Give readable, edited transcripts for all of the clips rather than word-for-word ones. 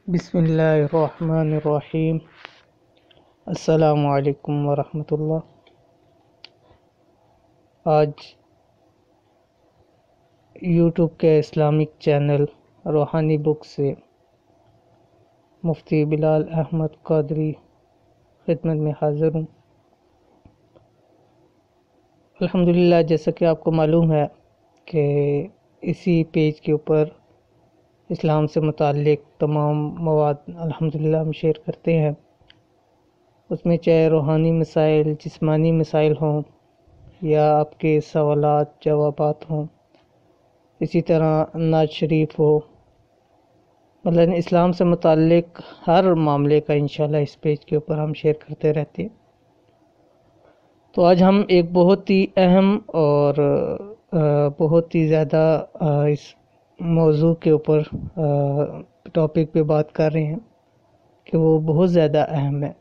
بسم اللہ الرحمن الرحیم۔ السلام علیکم ورحمۃ اللہ۔ آج یوٹیوب کے اسلامک چینل روحانی بک سے مفتی بلال احمد قادری خدمت میں حاضر ہوں۔ الحمدللہ، جیسا کہ آپ کو معلوم ہے کہ اسی پیج کے اوپر اسلام سے متعلق تمام مواد الحمدللہ ہم شیئر کرتے ہیں۔ اس میں چاہے روحانی مسائل، جسمانی مسائل ہوں یا آپ کے سوالات جوابات ہوں، اسی طرح نعت شریف ہو، مطلب اسلام سے متعلق ہر معاملے کا انشاءاللہ اس پیج کے اوپر ہم شیئر کرتے رہتے ہیں۔ تو آج ہم ایک بہت ہی اہم اور بہت ہی زیادہ اس موضوع کے اوپر ٹاپک پہ بات کر رہے ہیں کہ وہ بہت زیادہ اہم ہے،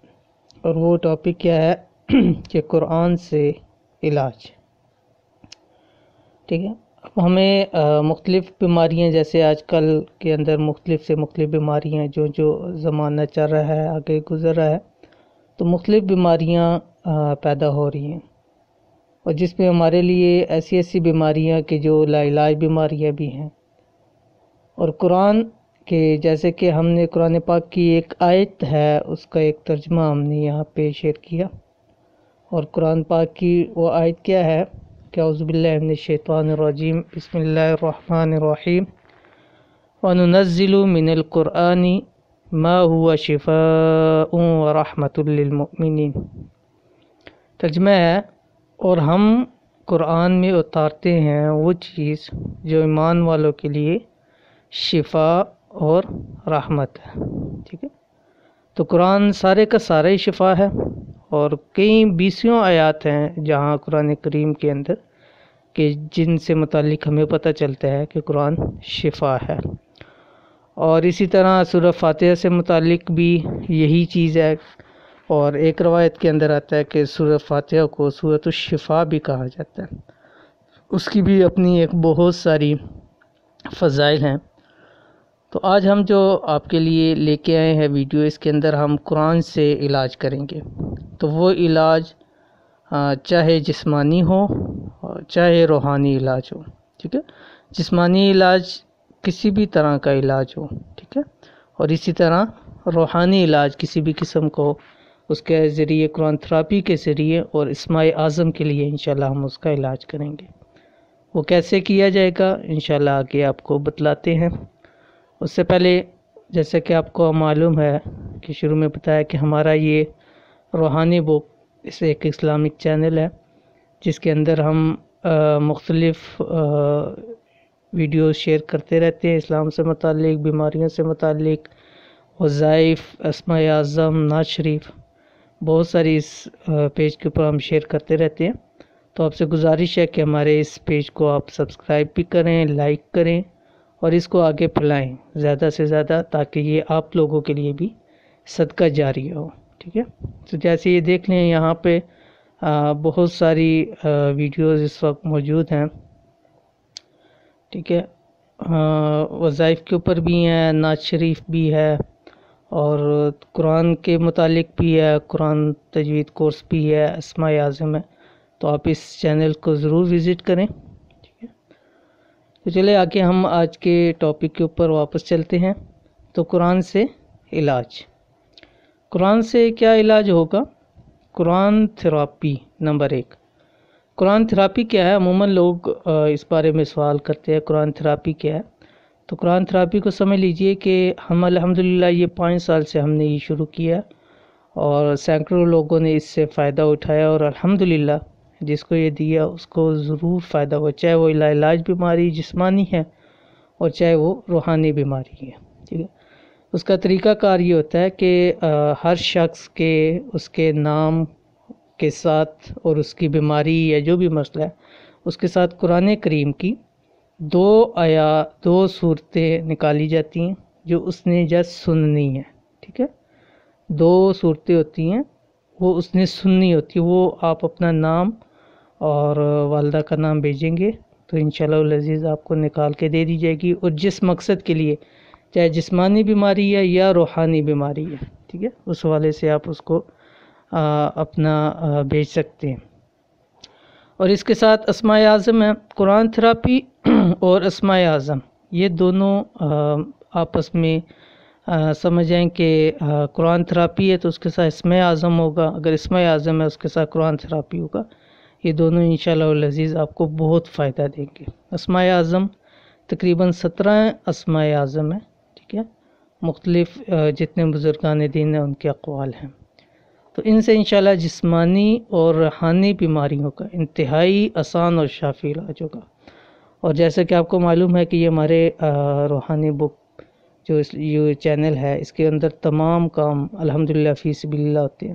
اور وہ ٹاپک کیا ہے کہ قرآن سے علاج۔ ٹھیک ہے، اب ہمیں مختلف بیماریاں، جیسے آج کل کے اندر مختلف سے مختلف بیماریاں جو زمانہ چل رہا ہے، آگے گزر رہا ہے، تو مختلف بیماریاں پیدا ہو رہی ہیں، اور جس میں ہمارے لیے ایسی بیماریاں کہ جو لا علاج بیماریاں بھی ہیں، اور قرآن کے جیسے کہ ہم نے قرآن پاک کی ایک آیت ہے، اس کا ایک ترجمہ ہم نے یہاں پہ شیئر کیا۔ اور قرآن پاک کی وہ آیت کیا ہے کہ اعوذ باللہ من الشیطان الرجیم، بسم اللہ الرحمن الرحیم، وَنُنَزِّلُ مِنَ الْقُرْآنِ مَا هُوَ شِفَاءٌ وَرَحْمَةٌ لِّلْمُؤْمِنِينَ۔ ترجمہ ہے، اور ہم قرآن میں اتارتے ہیں وہ چیز جو ایمان والوں کے لیے شفا اور رحمت ہے۔ ٹھیک ہے، تو قرآن سارے کا سارا ہی شفا ہے، اور کئی 20 آیات ہیں جہاں قرآن کریم کے اندر کہ جن سے متعلق ہمیں پتہ چلتا ہے کہ قرآن شفا ہے۔ اور اسی طرح سورہ فاتحہ سے متعلق بھی یہی چیز ہے، اور ایک روایت کے اندر آتا ہے کہ سورہ فاتحہ کو سورۃ الشفا بھی کہا جاتا ہے۔ اس کی بھی اپنی ایک بہت ساری فضائل ہیں۔ تو آج ہم جو آپ کے لیے لے کے آئے ہیں ویڈیو، اس کے اندر ہم قرآن سے علاج کریں گے۔ تو وہ علاج چاہے جسمانی ہو چاہے روحانی علاج ہو، ٹھیک ہے، جسمانی علاج کسی بھی طرح کا علاج ہو، ٹھیک ہے، اور اسی طرح روحانی علاج کسی بھی قسم کو اس کے ذریعے قرآن تھراپی کے ذریعے اور اسماء اعظم کے لیے انشاءاللہ ہم اس کا علاج کریں گے۔ وہ کیسے کیا جائے گا انشاءاللہ آگے آپ کو بتلاتے ہیں۔ اس سے پہلے جیسا کہ آپ کو معلوم ہے کہ شروع میں بتایا کہ ہمارا یہ روحانی بک اس ایک اسلامک چینل ہے، جس کے اندر ہم مختلف ویڈیوز شیئر کرتے رہتے ہیں اسلام سے متعلق، بیماریوں سے متعلق، وظائف، اسماء اعظم، نعت شریف، بہت ساری اس پیج کے اوپر ہم شیئر کرتے رہتے ہیں۔ تو آپ سے گزارش ہے کہ ہمارے اس پیج کو آپ سبسکرائب بھی کریں، لائک کریں، اور اس کو آگے پھیلائیں زیادہ سے زیادہ، تاکہ یہ آپ لوگوں کے لیے بھی صدقہ جاریہ ہو۔ ٹھیک ہے، تو جیسے یہ دیکھ لیں یہاں پہ بہت ساری ویڈیوز اس وقت موجود ہیں، ٹھیک ہے، وظائف کے اوپر بھی ہیں، نعت شریف بھی ہے، اور قرآن کے متعلق بھی ہے، قرآن تجوید کورس بھی ہے، اسماء اعظم ہے۔ تو آپ اس چینل کو ضرور وزٹ کریں۔ ٹھیک ہے، تو چلے آگے ہم آج کے ٹاپک کے اوپر واپس چلتے ہیں۔ تو قرآن سے علاج، قرآن سے کیا علاج ہوگا؟ قرآن تھراپی نمبر 1۔ قرآن تھراپی کیا ہے؟ عموماً لوگ اس بارے میں سوال کرتے ہیں قرآن تھراپی کیا ہے؟ تو قرآن تھراپی کو سمجھ لیجئے کہ ہم الحمدللہ یہ 5 سال سے ہم نے یہ شروع کیا، اور سینکڑوں لوگوں نے اس سے فائدہ اٹھایا، اور الحمدللہ جس کو یہ دیا اس کو ضرور فائدہ ہوا، چاہے وہ علاج بیماری جسمانی ہے اور چاہے وہ روحانی بیماری ہے۔ ٹھیک ہے، اس کا طریقہ کار یہ ہوتا ہے کہ ہر شخص کے اس کے نام کے ساتھ اور اس کی بیماری یا جو بھی مسئلہ ہے اس کے ساتھ قرآن کریم کی 2 صورتیں نکالی جاتی ہیں جو اس نے جس سننی ہے۔ ٹھیک ہے، 2 صورتیں ہوتی ہیں، وہ اس نے سننی ہوتی ہے۔ وہ آپ اپنا نام اور والدہ کا نام بھیجیں گے تو انشاءاللہ العزیز آپ کو نکال کے دے دی جائے گی، اور جس مقصد کے لیے، چاہے جسمانی بیماری ہے یا روحانی بیماری ہے، ٹھیک ہے، اس حوالے سے آپ اس کو اپنا بھیج سکتے ہیں۔ اور اس کے ساتھ اسماء اعظم ہے، قرآن تھراپی اور اسماء اعظم یہ دونوں آپس میں سمجھیں کہ قرآن تھراپی ہے تو اس کے ساتھ اسماء اعظم ہوگا، اگر اسماء اعظم ہے اس کے ساتھ قرآن تھراپی ہوگا، یہ دونوں انشاءاللہ العزیز آپ کو بہت فائدہ دیں گے۔ اسماء اعظم تقریباً 17 اسماء اعظم ہیں، ٹھیک ہے، مختلف جتنے بزرگان دین ہیں ان کے اقوال ہیں، تو ان سے انشاءاللہ جسمانی اور روحانی بیماریوں کا انتہائی آسان اور شافی علاج ہوگا۔ اور جیسا کہ آپ کو معلوم ہے کہ یہ ہمارے روحانی بک جو یہ چینل ہے اس کے اندر تمام کام الحمدللہ فی سبیل اللہ ہوتے ہیں،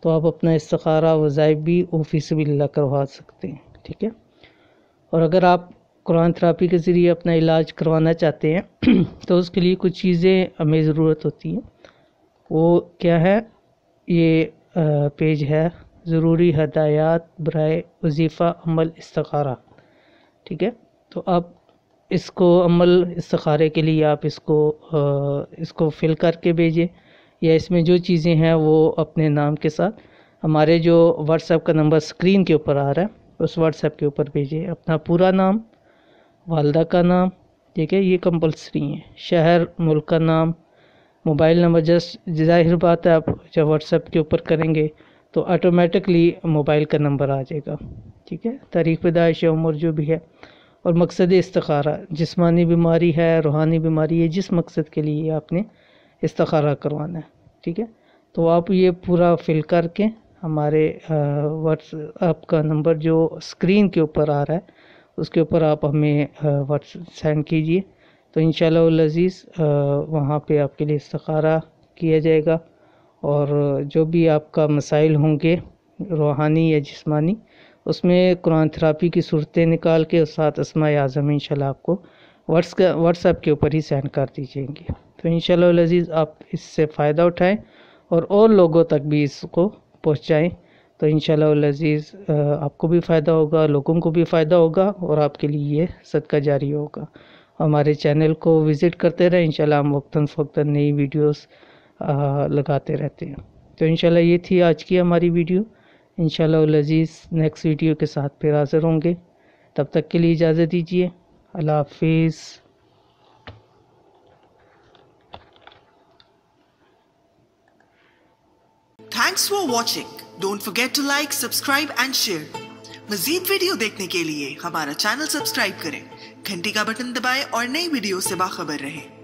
تو آپ اپنا استخارہ وظائف بھی فی سبیل اللہ کروا سکتے ہیں، ٹھیک ہے۔ اور اگر آپ قرآن تھراپی کے ذریعے اپنا علاج کروانا چاہتے ہیں تو اس کے لیے کچھ چیزیں ہمیں ضرورت ہوتی ہیں، وہ کیا ہے، یہ پیج ہے ضروری ہدایات برائے وظیفہ عمل استخارہ، ٹھیک ہے، تو آپ اس کو عمل استخارے کے لیے آپ اس کو فل کر کے بھیجیں، یا اس میں جو چیزیں ہیں وہ اپنے نام کے ساتھ ہمارے جو واٹس ایپ کا نمبر سکرین کے اوپر آ رہا ہے اس واٹس ایپ کے اوپر بھیجیں، اپنا پورا نام، والدہ کا نام، ٹھیک ہے، یہ کمپلسری ہے، شہر، ملک کا نام، موبائل نمبر، جسٹ ظاہر بات ہے آپ جب واٹس ایپ کے اوپر کریں گے تو آٹومیٹکلی موبائل کا نمبر آ جائے گا، ٹھیک ہے، تاریخ پیدائش، عمر جو بھی ہے، اور مقصد استخارہ، جسمانی بیماری ہے، روحانی بیماری ہے، جس مقصد کے لیے آپ نے استخارہ کروانا ہے، ٹھیک ہے، تو آپ یہ پورا فل کر کے ہمارے واٹس ایپ کا نمبر جو سکرین کے اوپر آ رہا ہے اس کے اوپر آپ ہمیں سینڈ کیجئے، تو انشاءاللہ العزیز وہاں پہ آپ کے لیے استخارہ کیا جائے گا، اور جو بھی آپ کا مسائل ہوں گے روحانی یا جسمانی اس میں قرآن تھراپی کی صورتیں نکال کے اس ساتھ اسماء اعظم انشاءاللہ آپ کو واٹس ایپ کے اوپر ہی سینڈ کر دی جائیں گے، تو انشاءاللہ العزیز آپ اس سے فائدہ اٹھائیں اور لوگوں تک بھی اس کو پہنچائیں، تو انشاءاللہ العزیز آپ کو بھی فائدہ ہوگا، لوگوں کو بھی فائدہ ہوگا، اور آپ کے لیے یہ صدقہ جاری ہوگا۔ ہمارے چینل کو وزٹ کرتے رہیں، انشاءاللہ ہم وقتاً فوقتاً نئی ویڈیوز لگاتے رہتے ہیں، تو انشاءاللہ یہ تھی آج کی ہماری ویڈیو، انشاءاللہ العزیز نیکسٹ ویڈیو کے ساتھ پھر حاضر ہوں گے، تب تک کے لیے اجازت دیجیے، اللہ حافظ۔ Thanks for watching. Don't forget to like, subscribe and share. مزید ویڈیو دیکھنے کے لیے ہمارا چینل سبسکرائب کریں، گھنٹی کا بٹن دبائیں اور نئی ویڈیو سے باخبر رہیں۔